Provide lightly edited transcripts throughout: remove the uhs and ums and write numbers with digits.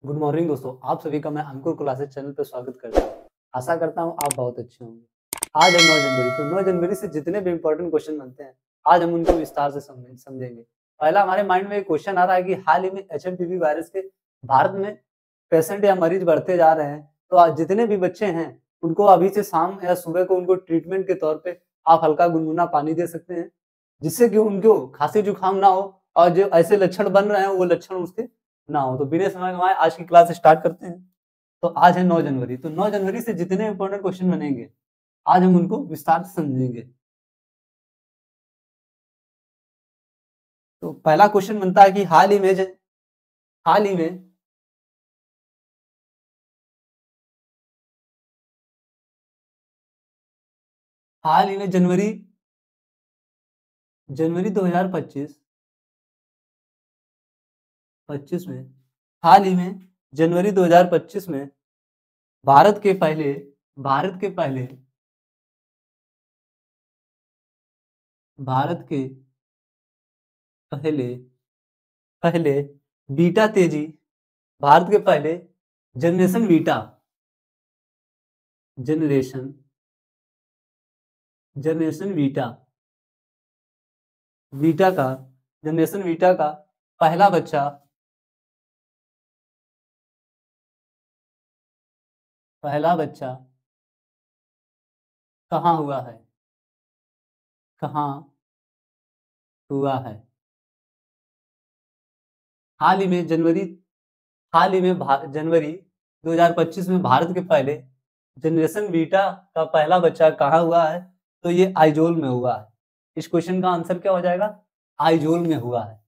Good morning दोस्तों, आप सभी का मैं अंकुर क्लासेस चैनल पर स्वागत करता हूँ। आशा करता हूँ आप बहुत अच्छे होंगे। आज है 9 जनवरी, तो 9 जनवरी से जितने भी इंपॉर्टेंट क्वेश्चन बनते हैं, आज हम उनको विस्तार से समझेंगे। पहला हमारे माइंड में एक क्वेश्चन आ रहा है कि हाल ही में एचएमपीवी वायरस के भारत में पेशेंट या मरीज बढ़ते जा रहे हैं, तो आज जितने भी बच्चे हैं, उनको अभी से शाम या सुबह को उनको ट्रीटमेंट के तौर पे आप हल्का गुनगुना पानी दे सकते हैं, जिससे कि उनको खांसी जुकाम ना हो और जो ऐसे लक्षण बन रहे हैं वो लक्षण उसके ना हो। तो बिना समय गंवाए आज की क्लास स्टार्ट करते हैं। तो आज है 9 जनवरी, तो 9 जनवरी से जितने इंपॉर्टेंट क्वेश्चन बनेंगे, आज हम उनको विस्तार से समझेंगे। तो पहला क्वेश्चन बनता है कि हाल ही में हाल ही में जनवरी 2025 में हाल ही में जनवरी 2025 में भारत के पहले भारत के पहले भारत के पहले पहले बीटा तेजी भारत के पहले generation beta generation generation beta beta का जनरेशन बीटा का पहला बच्चा कहाँ हुआ है कहाँ हुआ है हाल ही में जनवरी हाल ही में जनवरी 2025 में भारत के पहले जनरेशन बीटा का पहला बच्चा कहाँ हुआ है? तो ये आइजोल में हुआ है। इस क्वेश्चन का आंसर क्या हो जाएगा? आइजोल में हुआ है।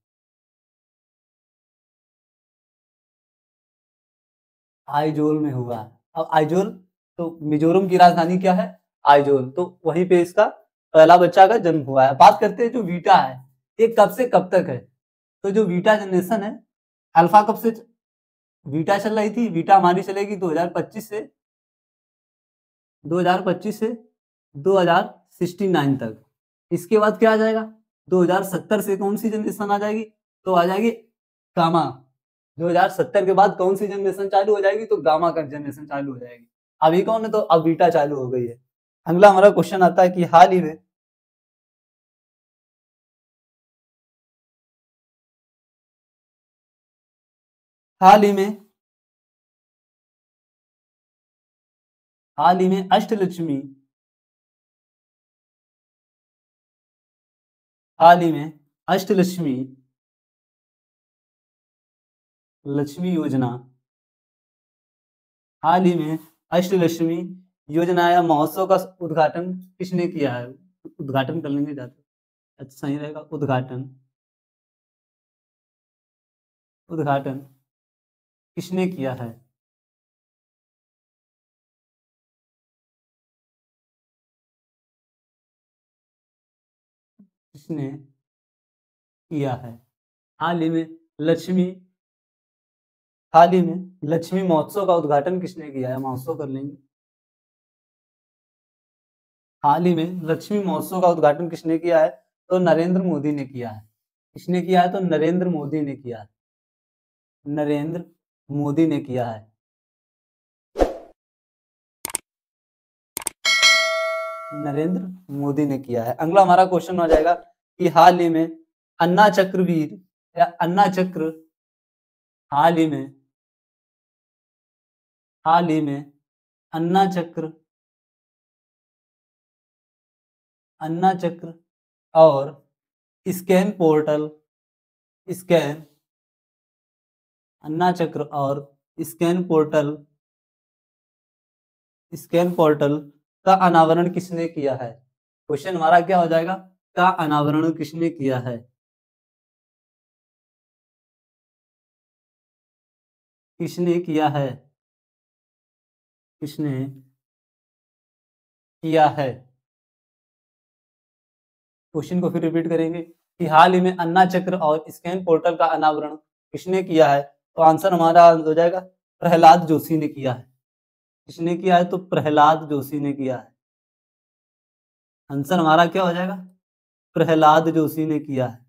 आइजोल में हुआ है। अब आइजोल तो मिजोरम की राजधानी क्या है? आइजोल। तो वहीं पे इसका पहला बच्चा का जन्म हुआ है। बात करते हैं जो बीटा है, ये कब से कब तक है? तो जो बीटा जनरेशन है, अल्फा कब से बीटा चल रही थी? बीटा हमारी चलेगी 2025 से 2069 तक। इसके बाद क्या आ जाएगा? 2070 से कौन सी जनरेशन आ जाएगी? तो आ जाएगी गामा। 2070 के बाद कौन सी जनरेशन चालू हो जाएगी? तो गामा का जनरेशन चालू हो जाएगी। अभी कौन है? तो अब बीटा चालू हो गई है। अगला हमारा क्वेश्चन आता है कि हाल ही में अष्टलक्ष्मी हाल ही में अष्टलक्ष्मी लक्ष्मी योजना हाल ही में अष्टलक्ष्मी योजना या महोत्सव का उद्घाटन किसने किया है? उद्घाटन कर लेंगे जाते अच्छा सही रहेगा। उद्घाटन किसने किया है? किसने किया है? हाल ही में लक्ष्मी हाल ही में लक्ष्मी महोत्सव का उद्घाटन किसने किया है? महोत्सव कर लेंगे। हाल ही में लक्ष्मी महोत्सव का उद्घाटन किसने किया है? तो नरेंद्र मोदी ने किया है। किसने किया है? तो नरेंद्र मोदी ने किया है। नरेंद्र मोदी ने किया है। नरेंद्र मोदी ने किया है। अगला हमारा क्वेश्चन हो जाएगा कि हाल ही में अन्ना चक्रवीर या अन्ना चक्र हाल ही में अन्ना चक्र और स्कैन पोर्टल स्कैन अन्ना चक्र और स्कैन पोर्टल का अनावरण किसने किया है? क्वेश्चन हमारा क्या हो जाएगा? का अनावरण किसने किया है? किसने किया है? किसने किया है? क्वेश्चन को फिर रिपीट करेंगे कि हाल ही में अन्ना चक्र और स्कैन पोर्टल का अनावरण किसने किया है? तो आंसर हमारा हो जाएगा प्रहलाद जोशी ने किया है। किसने किया है? तो प्रहलाद जोशी ने किया है। आंसर हमारा क्या हो जाएगा? प्रहलाद जोशी ने किया है।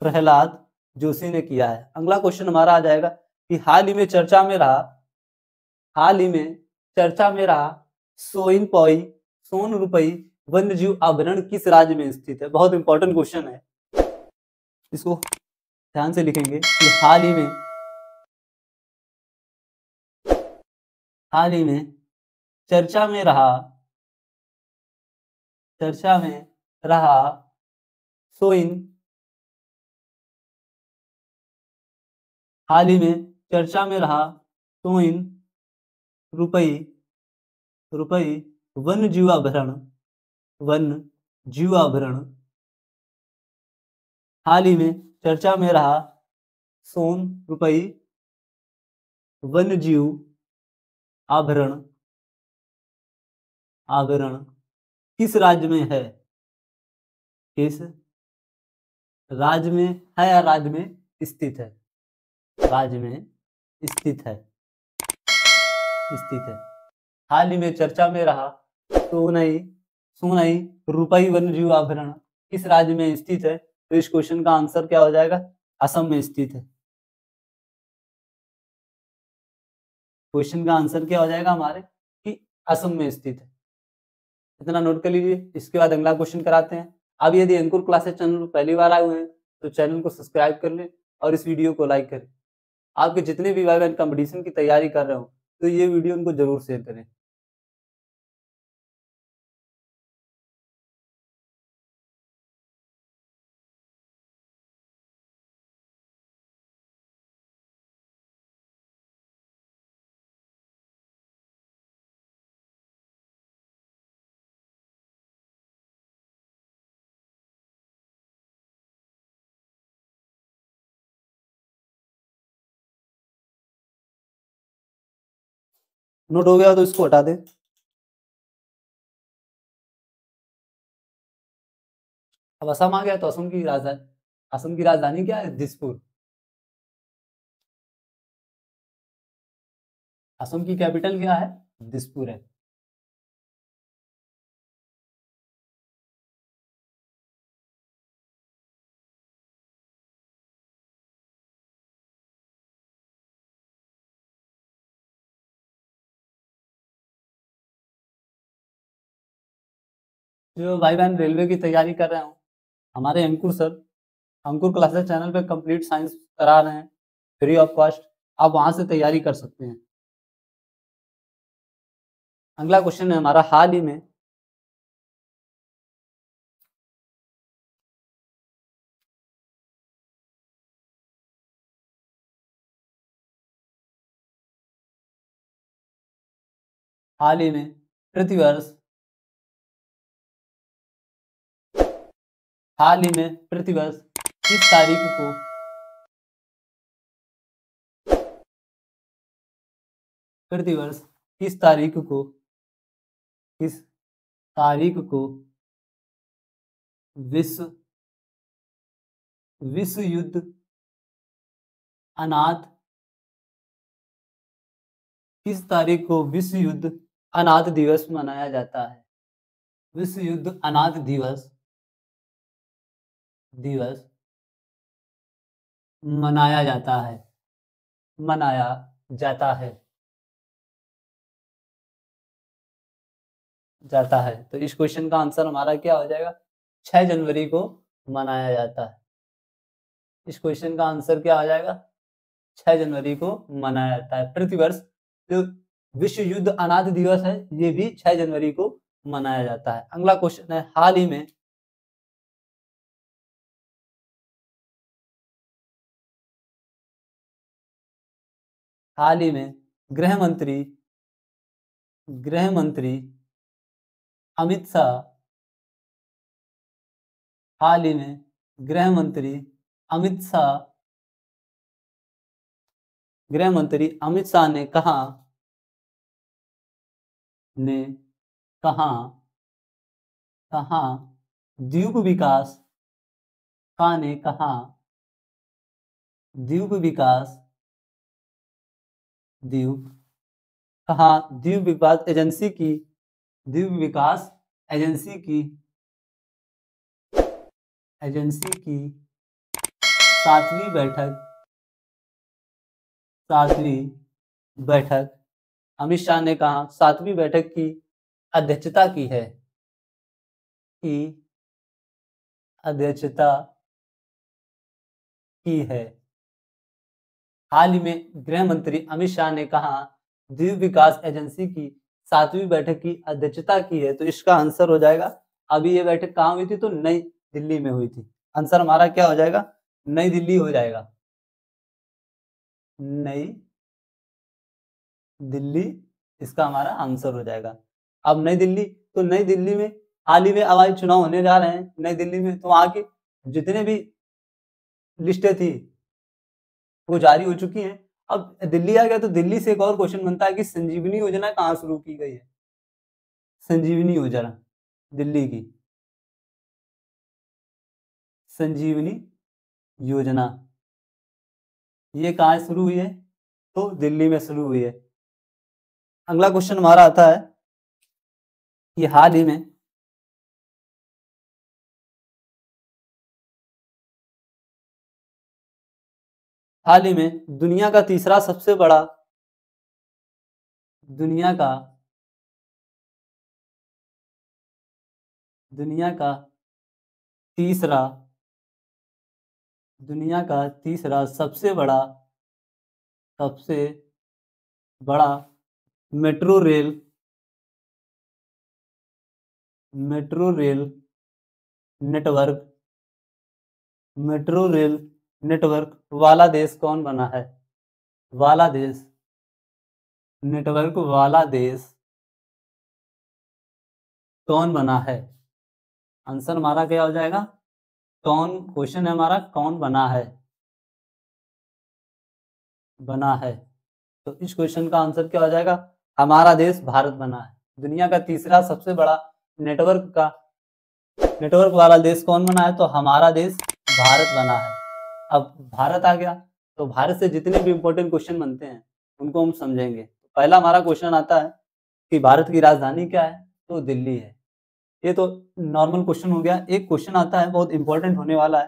प्रहलाद जोशी ने किया है। अगला क्वेश्चन हमारा आ जाएगा कि हाल ही में चर्चा में रहा सोन रुपई वन्य जीव अभयारण्य किस राज्य में स्थित है। बहुत इंपॉर्टेंट क्वेश्चन है, इसको ध्यान से लिखेंगे कि हाल ही में चर्चा में रहा सोइन हाल ही में चर्चा में रहा सोइन रुपई वन्य जीव अभयारण्य हाल ही में चर्चा में रहा सोन रुपई वन्य जीव अभयारण्य किस राज्य में है। किस राज्य में है या राज्य में स्थित है। राज्य में स्थित है। हाल ही में चर्चा में रहा सोनई रुपई वन्य जीव अभयारण्य किस राज्य में स्थित है। तो इस क्वेश्चन का आंसर क्या हो जाएगा, असम में स्थित है। क्वेश्चन का आंसर क्या हो जाएगा हमारे कि असम में स्थित है। इतना नोट कर लीजिए। इसके बाद अगला क्वेश्चन कराते हैं। अब यदि अंकुर क्लासेस चैनल पर पहली बार आए हुए हैं तो चैनल को सब्सक्राइब कर लें और इस वीडियो को लाइक करें। आपके जितने भी भाई बहन कंपटीशन की तैयारी कर रहे हो तो ये वीडियो उनको जरूर शेयर करें। नोट हो गया तो इसको हटा दें। अब असम आ गया तो असम की राजधानी क्या है, दिसपुर। असम की कैपिटल क्या है, दिसपुर है। जो भाई बहन रेलवे की तैयारी कर रहे हो, हमारे अंकुर सर अंकुर क्लासेस चैनल पे कंप्लीट साइंस करा रहे हैं फ्री ऑफ कॉस्ट। आप वहां से तैयारी कर सकते हैं। अगला क्वेश्चन है हमारा हाल ही में प्रतिवर्ष किस तारीख को किस तारीख को विश्व युद्ध अनाथ किस तारीख को विश्व युद्ध अनाथ दिवस मनाया जाता है। विश्व युद्ध अनाथ दिवस मनाया जाता है। तो इस क्वेश्चन का आंसर हमारा क्या हो जाएगा, 6 जनवरी को मनाया जाता है। इस क्वेश्चन का आंसर क्या हो जाएगा, 6 जनवरी को मनाया जाता है। प्रतिवर्ष जो विश्व युद्ध अनाथ दिवस है ये भी 6 जनवरी को मनाया जाता है। अगला क्वेश्चन है हाल ही में गृह मंत्री अमित शाह गृह मंत्री अमित शाह ने कहा द्वीप विकास द्वीप विकास एजेंसी की सातवीं बैठक, सातवीं बैठक अमित शाह ने कहा सातवीं बैठक की अध्यक्षता की है, की अध्यक्षता की है। हाल ही में गृह मंत्री अमित शाह ने कहा द्वीप विकास एजेंसी की सातवीं बैठक की अध्यक्षता की है, तो इसका आंसर हो जाएगा, अभी ये बैठक कहाँ हुई थी, तो नई दिल्ली में हुई थी। आंसर हमारा क्या हो जाएगा, नई दिल्ली हो जाएगा, नई दिल्ली इसका हमारा आंसर हो जाएगा। अब नई दिल्ली, तो नई दिल्ली में हाल ही में आगामी चुनाव होने जा रहे हैं नई दिल्ली में, तो वहां की जितने भी लिस्टें थी वो जारी हो चुकी हैं। अब दिल्ली आ गया तो दिल्ली से एक और क्वेश्चन बनता है कि संजीवनी योजना कहाँ शुरू की गई है, संजीवनी योजना दिल्ली की, संजीवनी योजना ये कहाँ शुरू हुई है, तो दिल्ली में शुरू हुई है। अगला क्वेश्चन हमारा आता है कि हाल ही में दुनिया का तीसरा सबसे बड़ा, दुनिया का तीसरा, दुनिया का तीसरा सबसे बड़ा metro rail, metro rail network, metro rail network वाला देश कौन बना है, वाला देश, नेटवर्क वाला देश कौन बना है। आंसर हमारा क्या हो जाएगा, कौन, क्वेश्चन है हमारा कौन बना है, बना है, तो इस क्वेश्चन का आंसर क्या हो जाएगा, हमारा देश भारत बना है। दुनिया का तीसरा सबसे बड़ा नेटवर्क वाला देश कौन बना है, तो हमारा देश भारत बना है। अब भारत आ गया तो भारत से जितने भी इंपॉर्टेंट क्वेश्चन बनते हैं उनको हम समझेंगे। पहला हमारा क्वेश्चन आता है कि भारत की राजधानी क्या है, तो दिल्ली है। ये तो नॉर्मल क्वेश्चन हो गया। एक क्वेश्चन आता है बहुत इंपॉर्टेंट होने वाला है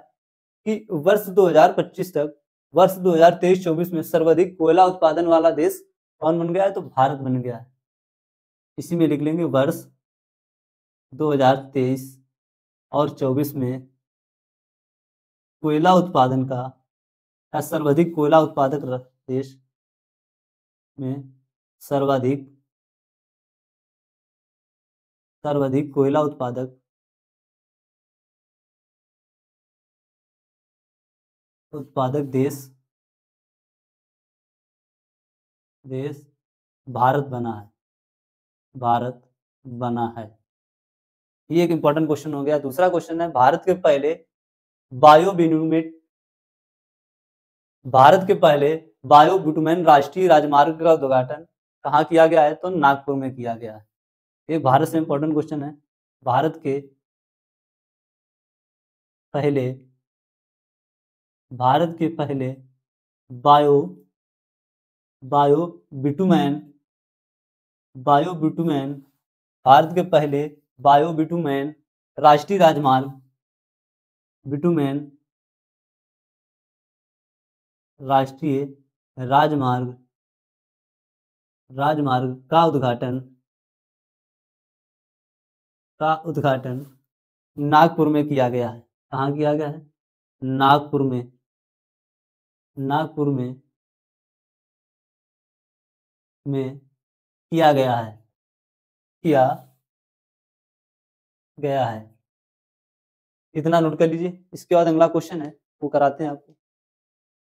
कि वर्ष 2025 तक, वर्ष 2023-24 में सर्वाधिक कोयला उत्पादन वाला देश कौन बन गया है, तो भारत बन गया है। इसी में लिख लेंगे वर्ष 2023 और 24 में कोयला उत्पादन का सर्वाधिक कोयला उत्पादक देश में सर्वाधिक कोयला उत्पादक देश भारत बना है, भारत बना है। ये एक इंपॉर्टेंट क्वेश्चन हो गया। दूसरा क्वेश्चन है भारत के पहले बायो बिटुमेन राष्ट्रीय राजमार्ग का उद्घाटन कहाँ किया गया है, तो नागपुर में किया गया है। ये भारत से इंपॉर्टेंट क्वेश्चन है। भारत के पहले बायो बिटुमेन भारत के पहले बायो बिटुमेन राष्ट्रीय राजमार्ग राजमार्ग का उद्घाटन नागपुर में किया गया है। कहाँ किया गया है, नागपुर में किया गया है। इतना नोट कर लीजिए। इसके बाद अगला क्वेश्चन है वो कराते हैं आपको।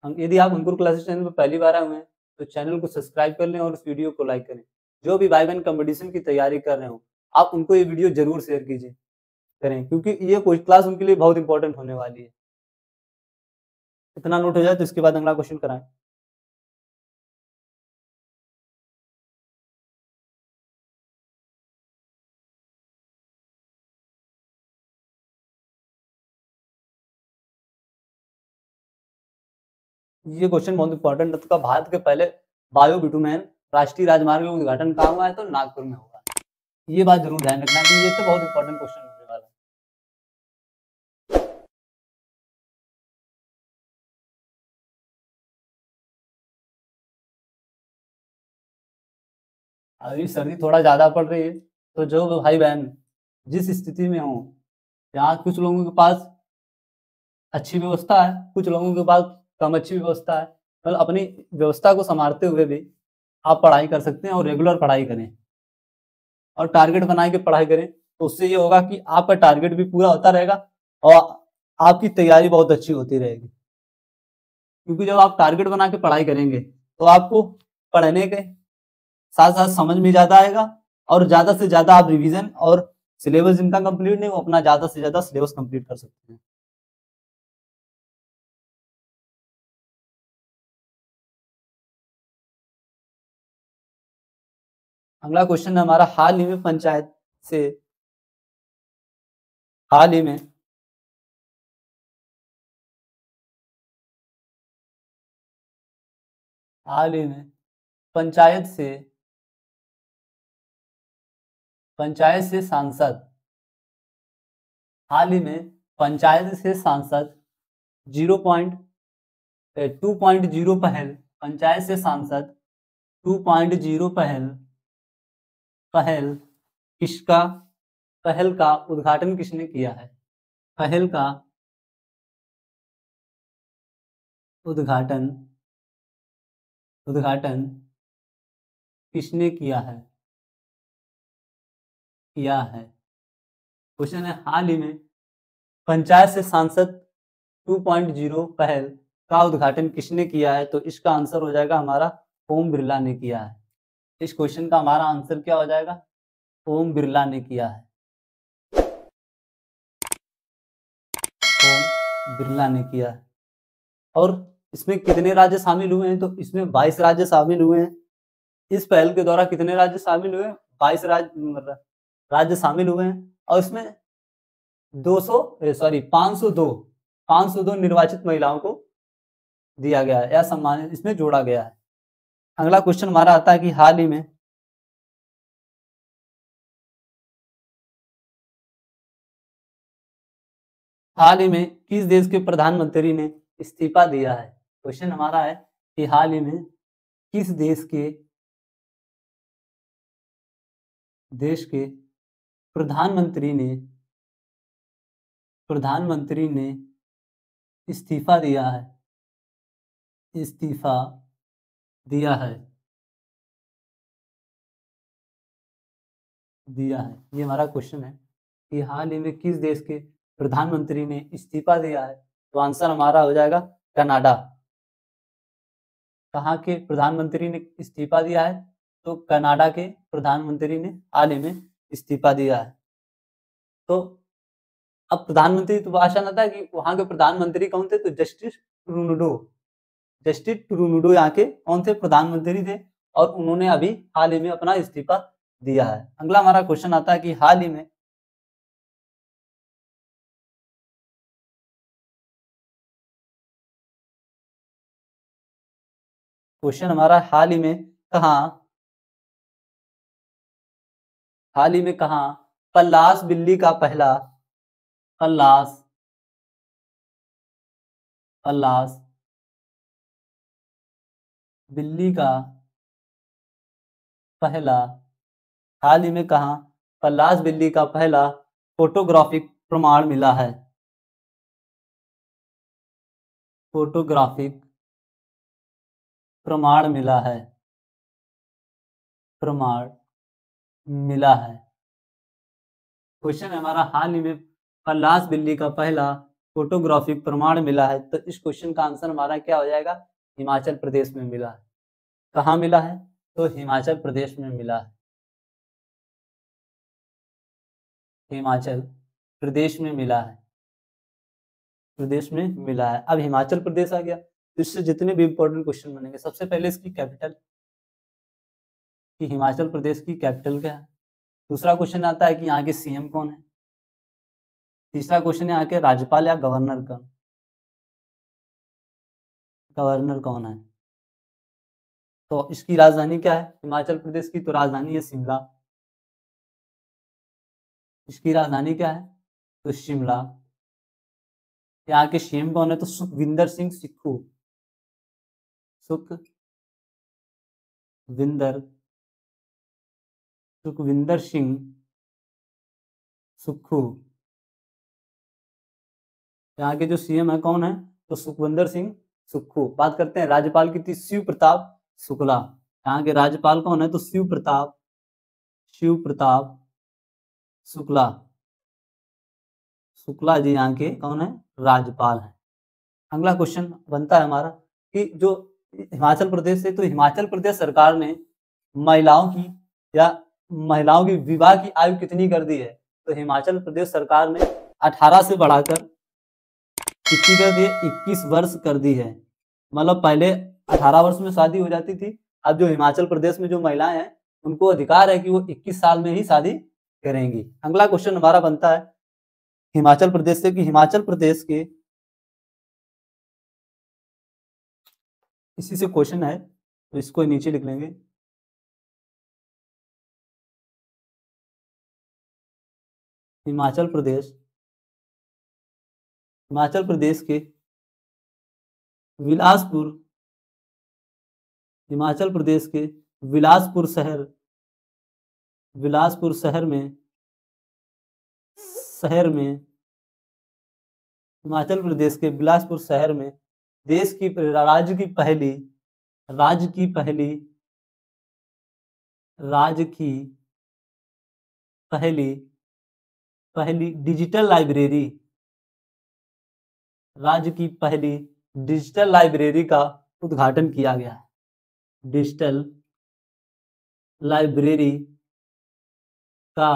यदि आप अंकुर क्लासेस चैनल पर पहली बार आए हुए हैं तो चैनल को सब्सक्राइब कर लें और इस वीडियो को लाइक करें। जो भी भाई बहन कंपटीशन की तैयारी कर रहे हो आप उनको ये वीडियो जरूर शेयर करें, क्योंकि ये कोई क्लास उनके लिए बहुत इंपॉर्टेंट होने वाली है। इतना नोट हो जाए तो इसके बाद अगला क्वेश्चन कराएं। ये क्वेश्चन बहुत इंपॉर्टेंट है। तो भारत के पहले बायो बिटुमेन राष्ट्रीय राजमार्ग का उद्घाटन कहाँ हुआ है, तो नागपुर में होगा। ये बात जरूर ध्यान रखना कि ये तो बहुत इंपॉर्टेंट क्वेश्चन है। अभी सर्दी थोड़ा ज्यादा पड़ रही है, तो जो भाई बहन जिस स्थिति में हो, यहाँ कुछ लोगों के पास अच्छी व्यवस्था है, कुछ लोगों के पास कम अच्छी व्यवस्था है, मतलब अपनी व्यवस्था को संभालते हुए भी आप पढ़ाई कर सकते हैं और रेगुलर पढ़ाई करें और टारगेट बना के पढ़ाई करें, तो उससे ये होगा कि आपका टारगेट भी पूरा होता रहेगा और आपकी तैयारी बहुत अच्छी होती रहेगी। क्योंकि जब आप टारगेट बना के पढ़ाई करेंगे तो आपको पढ़ने के साथ साथ समझ में ज्यादा आएगा और ज्यादा से ज्यादा आप रिवीजन और सिलेबस जिनका कंप्लीट नहीं वो अपना ज्यादा से ज्यादा सिलेबस कंप्लीट कर सकते हैं। अगला क्वेश्चन है हमारा, हाल ही में पंचायत से हाल ही में हाल ही में पंचायत से पंचायत से सांसद हाल ही में पंचायत से सांसद 2.0 पहल पंचायत से सांसद 2.0 पहल पहल किसका पहल का उद्घाटन किसने किया है? पहल का उद्घाटन उद्घाटन किसने किया है? क्वेश्चन है, हाल ही में पंचायत से सांसद 2.0 पहल का उद्घाटन किसने किया है? तो इसका आंसर हो जाएगा हमारा ओम बिरला ने किया है। इस क्वेश्चन का हमारा आंसर क्या हो जाएगा? ओम बिरला ने किया है। ओम बिरला ने किया है। और इसमें कितने राज्य शामिल हुए हैं? तो इसमें 22 राज्य शामिल हुए हैं। इस पहल के द्वारा कितने राज्य शामिल हुए? 22 राज्य शामिल हुए हैं और इसमें 502 निर्वाचित महिलाओं को दिया गया है या सम्मान इसमें जोड़ा गया है। अगला क्वेश्चन हमारा आता है कि हाल ही में किस देश के प्रधानमंत्री ने इस्तीफा दिया है? क्वेश्चन हमारा है कि हाल ही में किस देश के प्रधानमंत्री ने इस्तीफा दिया है इस्तीफा दिया है दिया है ये हमारा क्वेश्चन है कि हाल ही में किस देश के प्रधानमंत्री ने इस्तीफा दिया है? तो आंसर हमारा हो जाएगा कनाडा। कहाँ के प्रधानमंत्री ने इस्तीफा दिया है? तो कनाडा के प्रधानमंत्री ने हाल ही में इस्तीफा दिया है। तो अब प्रधानमंत्री तो आसान आता है कि वहां के प्रधानमंत्री कौन थे? तो जस्टिस ट्रूडो यहाँ के कौन थे? प्रधानमंत्री थे और उन्होंने अभी हाल ही में अपना इस्तीफा दिया है। अगला हमारा क्वेश्चन आता है कि हाल ही में क्वेश्चन हमारा हाल ही में कहा पल्लास बिल्ली का पहला पल्लास पल्लास बिल्ली का पहला हाल ही में कहा पल्लास बिल्ली का पहला फोटोग्राफिक प्रमाण मिला है? फोटोग्राफिक प्रमाण मिला है प्रमाण मिला है। क्वेश्चन है हमारा, हाल ही में पल्लास बिल्ली का पहला फोटोग्राफिक प्रमाण मिला है, तो इस क्वेश्चन का आंसर हमारा क्या हो जाएगा? हिमाचल प्रदेश में मिला है। कहाँ मिला है? तो हिमाचल प्रदेश में मिला है। हिमाचल प्रदेश में मिला है प्रदेश में मिला है। अब हिमाचल प्रदेश आ गया तो इससे जितने भी इंपॉर्टेंट क्वेश्चन बनेंगे, सबसे पहले इसकी कैपिटल, कि हिमाचल प्रदेश की कैपिटल क्या है। दूसरा क्वेश्चन आता है कि यहाँ के सीएम कौन है। तीसरा क्वेश्चन है यहाँ के राज्यपाल या गवर्नर कौन है। तो इसकी राजधानी क्या है हिमाचल प्रदेश की? तो राजधानी है शिमला। इसकी राजधानी क्या है? तो शिमला। यहाँ के सीएम कौन है? तो सुखविंदर सिंह सुखविंदर सुखविंदर सिंह सुक्खू। यहाँ के जो सीएम है कौन है? तो सुखविंदर सिंह सुक्खू। बात करते हैं राज्यपाल की थी शिव प्रताप शुक्ला। यहाँ के राज्यपाल कौन है? तो शिव प्रताप शुक्ला। शुक्ला जी यहाँ के कौन है? राज्यपाल है। अगला क्वेश्चन बनता है हमारा कि जो हिमाचल प्रदेश से, तो हिमाचल प्रदेश सरकार ने महिलाओं की विवाह की आयु कितनी कर दी है? तो हिमाचल प्रदेश सरकार ने 18 से बढ़ाकर कितनी कर दी है? 21 वर्ष कर दी है। मतलब पहले 18 वर्ष में शादी हो जाती थी, अब जो हिमाचल प्रदेश में जो महिलाएं हैं उनको अधिकार है कि वो 21 साल में ही शादी करेंगी। अगला क्वेश्चन हमारा बनता है हिमाचल प्रदेश से कि हिमाचल प्रदेश के, इसी से क्वेश्चन है तो इसको नीचे लिख लेंगे। हिमाचल प्रदेश के हिमाचल प्रदेश के बिलासपुर शहर में हिमाचल प्रदेश के बिलासपुर शहर में राज्य की पहली डिजिटल लाइब्रेरी का उद्घाटन किया गया है। डिजिटल लाइब्रेरी का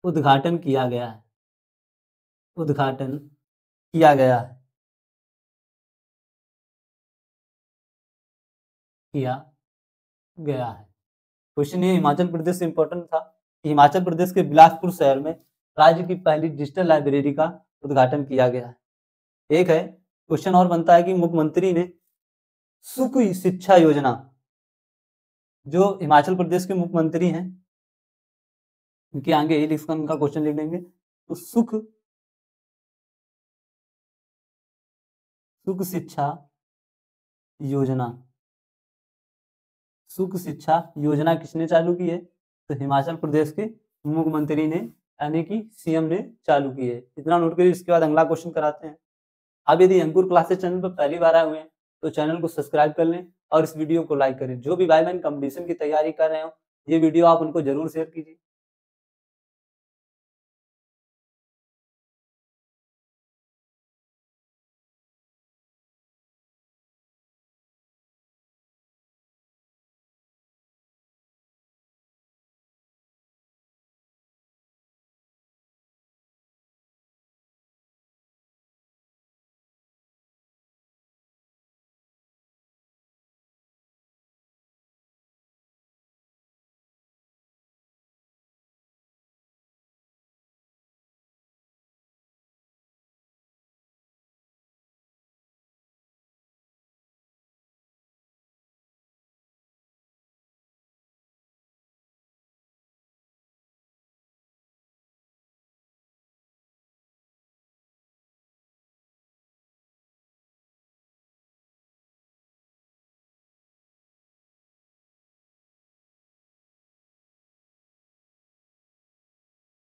उद्घाटन किया गया है। क्वेश्चन ये हिमाचल प्रदेश से इंपॉर्टेंट था कि हिमाचल प्रदेश के बिलासपुर शहर में राज्य की पहली डिजिटल लाइब्रेरी का उद्घाटन किया गया है। एक है क्वेश्चन और बनता है कि मुख्यमंत्री ने सुख शिक्षा योजना, जो हिमाचल प्रदेश के मुख्यमंत्री हैं उनके आगे यही लिखकर उनका क्वेश्चन लिख देंगे। तो सुख शिक्षा योजना किसने चालू की है? तो हिमाचल प्रदेश के मुख्यमंत्री ने, यानी कि सीएम ने चालू की है। इतना नोट करिए। इसके बाद अगला क्वेश्चन कराते हैं। अब यदि अंकुर क्लासेस चैनल पर पहली बार आए हुए हैं तो चैनल को सब्सक्राइब कर लें और इस वीडियो को लाइक करें। जो भी भाई बहन कंपटीशन की तैयारी कर रहे हो, ये वीडियो आप उनको जरूर शेयर कीजिए।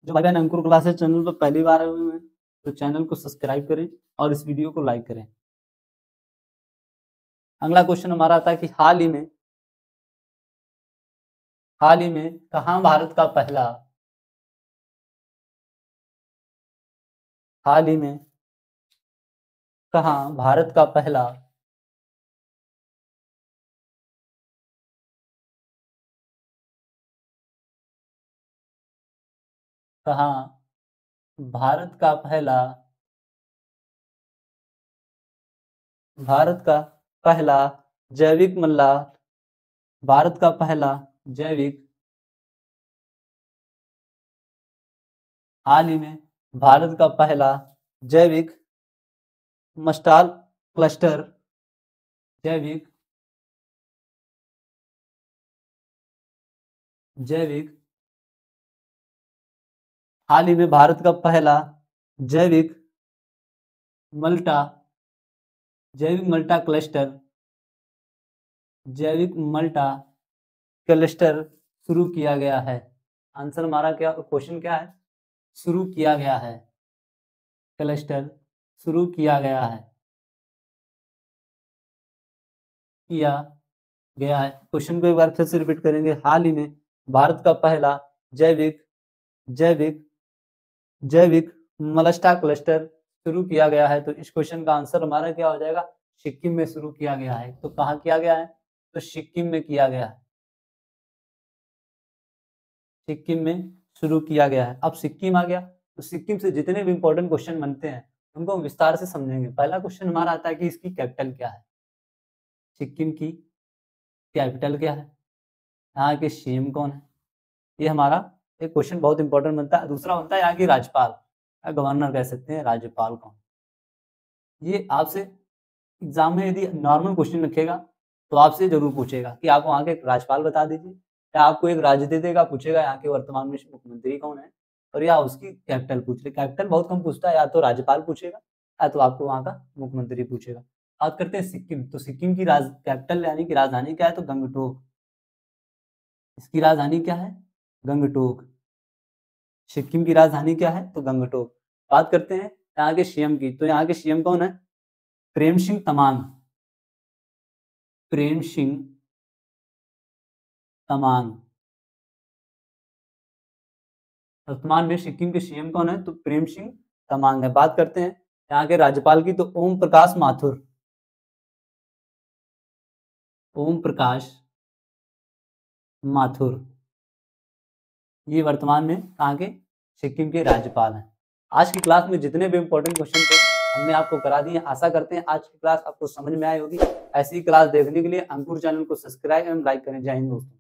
जो भाई बहन अंकुर क्लासेस चैनल पर पहली बार आए हुए हैं तो चैनल को सब्सक्राइब करें और इस वीडियो को लाइक करें। अगला क्वेश्चन हमारा आता है कि हाल ही में कहाँ भारत का पहला भारत का पहला जैविक मल्ल हाल ही में भारत का पहला जैविक मस्टाल क्लस्टर हाल ही में भारत का पहला जैविक मल्टा क्लस्टर शुरू किया गया है। आंसर हमारा क्या, क्वेश्चन क्या है, शुरू किया गया है, क्लस्टर शुरू किया गया है, किया गया है। क्वेश्चन को एक बार फिर से रिपीट करेंगे। हाल ही में भारत का पहला जैविक जैविक जैविक मलस्टा क्लस्टर शुरू किया गया है। तो इस क्वेश्चन का आंसर हमारा क्या हो जाएगा, सिक्किम में शुरू किया गया है। तो कहाँ किया गया है, तो सिक्किम में किया गया है, सिक्किम में शुरू किया गया है। अब सिक्किम आ गया, तो सिक्किम से जितने भी इंपॉर्टेंट क्वेश्चन बनते हैं उनको हम विस्तार से समझेंगे। पहला क्वेश्चन हमारा आता है कि इसकी कैपिटल क्या है, सिक्किम की कैपिटल क्या है, यहाँ के सीएम कौन है, ये हमारा एक क्वेश्चन बहुत इंपॉर्टेंट बनता है। दूसरा बनता है यहाँ की राज्यपाल, गवर्नर कह सकते हैं, राज्यपाल कौन। ये आपसे एग्जाम में यदि नॉर्मल क्वेश्चन रखेगा तो आपसे जरूर पूछेगा कि आप वहाँ के राज्यपाल बता दीजिए, या आपको एक राज्य दे देगा, पूछेगा यहाँ के वर्तमान में मुख्यमंत्री कौन है, और या उसकी कैपिटल पूछ ले। कैपिटल बहुत कम पूछता है, या तो राज्यपाल पूछेगा या तो आपको वहाँ का मुख्यमंत्री पूछेगा। बात करते हैं सिक्किम, तो सिक्किम की कैपिटल यानी कि राजधानी क्या है, तो गंगटोक। इसकी राजधानी क्या है, गंगटोक। सिक्किम की राजधानी क्या है, तो गंगटोक। बात करते हैं यहाँ के सीएम की, तो यहाँ के सीएम कौन है, प्रेम सिंह तमांग, प्रेम सिंह तमांग। वर्तमान में सिक्किम के सीएम कौन है, तो प्रेम सिंह तमांग है। बात करते हैं यहाँ के राज्यपाल की, तो ओम प्रकाश माथुर, ओम प्रकाश माथुर, ये वर्तमान में यहाँ के सिक्किम के राज्यपाल हैं। आज की क्लास में जितने भी इंपॉर्टेंट क्वेश्चन थे हमने आपको करा दिए। आशा करते हैं आज की क्लास आपको समझ में आई होगी। ऐसी क्लास देखने के लिए अंकुर चैनल को सब्सक्राइब एवं लाइक करें। जय हिंद दोस्तों।